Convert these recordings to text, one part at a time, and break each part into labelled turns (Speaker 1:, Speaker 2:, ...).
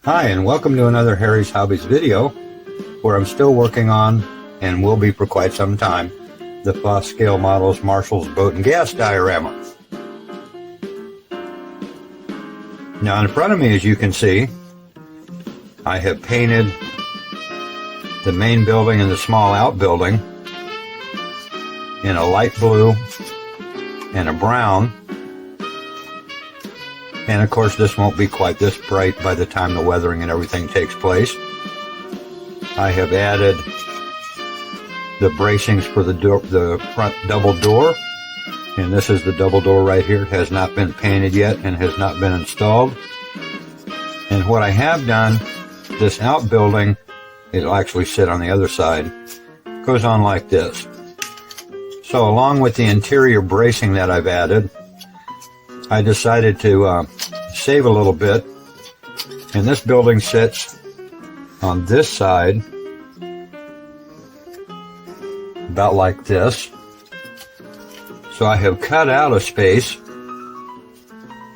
Speaker 1: Hi, and welcome to another Harry's Hobbies video, where I'm still working on, and will be for quite some time, the Foss Scale Models Marshall's Boat and Gas Diorama. Now in front of me, as you can see, I have painted the main building and the small outbuilding in a light blue and a brown. And of course this won't be quite this bright by the time the weathering and everything takes place. I have added the bracings for the front double door. And this is the double door right here. It has not been painted yet and has not been installed. And what I have done, this outbuilding, it'll actually sit on the other side, goes on like this. So along with the interior bracing that I've added, I decided to save a little bit, and this building sits on this side about like this. So I have cut out a space,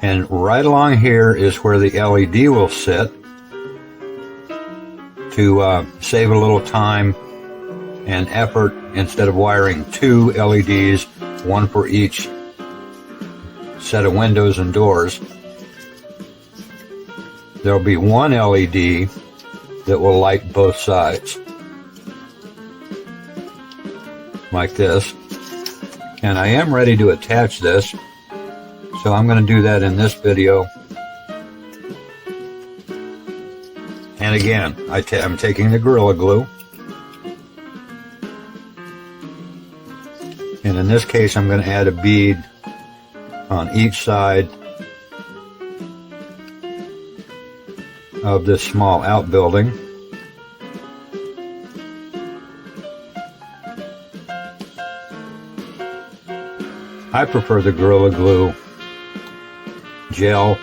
Speaker 1: and right along here is where the LED will sit to save a little time and effort. Instead of wiring two LEDs, one for each set of windows and doors, there'll be one LED that will light both sides like this. And I am ready to attach this, so I'm going to do that in this video. And again, I'm taking the Gorilla Glue, and in this case I'm going to add a bead on each side of this small outbuilding. I prefer the Gorilla Glue gel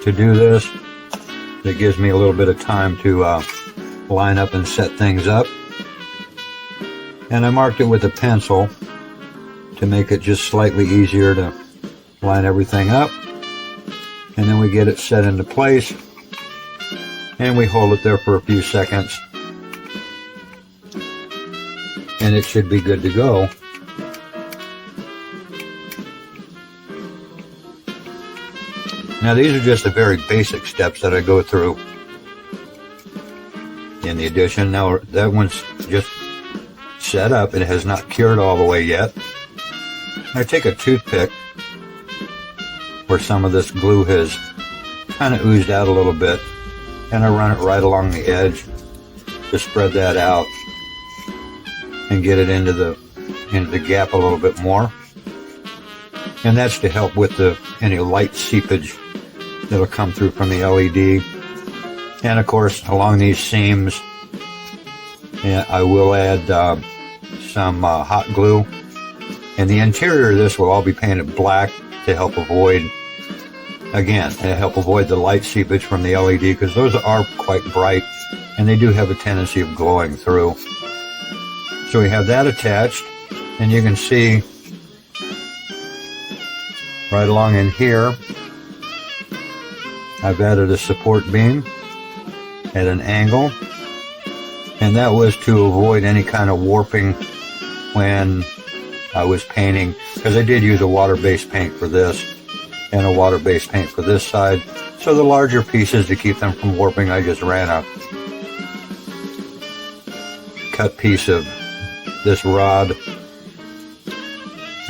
Speaker 1: to do this. It gives me a little bit of time to line up and set things up. And I marked it with a pencil to make it just slightly easier to line everything up. And then we get it set into place, and we hold it there for a few seconds, and it should be good to go. Now these are just the very basic steps that I go through in the addition. Now that one's just set up. It has not cured all the way yet. I take a toothpick where some of this glue has kind of oozed out a little bit, and I run it right along the edge to spread that out and get it into the gap a little bit more. And that's to help with any light seepage that'll come through from the LED. And of course, along these seams, I will add some hot glue. And the interior of this will all be painted black to help avoid the light seepage from the LED, because those are quite bright and they do have a tendency of glowing through. So we have that attached, and you can see right along in here I've added a support beam at an angle, and that was to avoid any kind of warping when I was painting, because I did use a water-based paint for this and a water-based paint for this side. So the larger pieces, to keep them from warping, I just ran a cut piece of this rod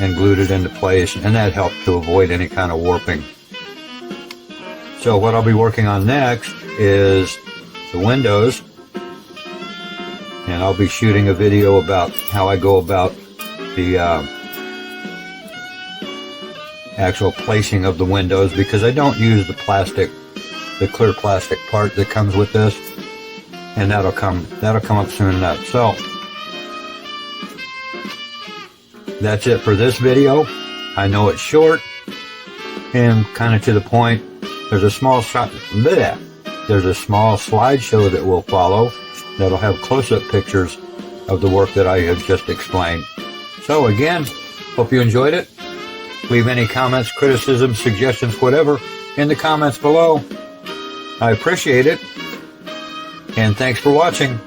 Speaker 1: and glued it into place, and that helped to avoid any kind of warping. So what I'll be working on next is the windows, and I'll be shooting a video about how I go about the actual placing of the windows, because I don't use the clear plastic part that comes with this, and that'll come up soon enough. So that's it for this video. I know it's short and kind of to the point. There's a small slideshow that will follow that'll have close-up pictures of the work that I have just explained. So again, hope you enjoyed it. Leave any comments, criticisms, suggestions, whatever, in the comments below. I appreciate it. And thanks for watching.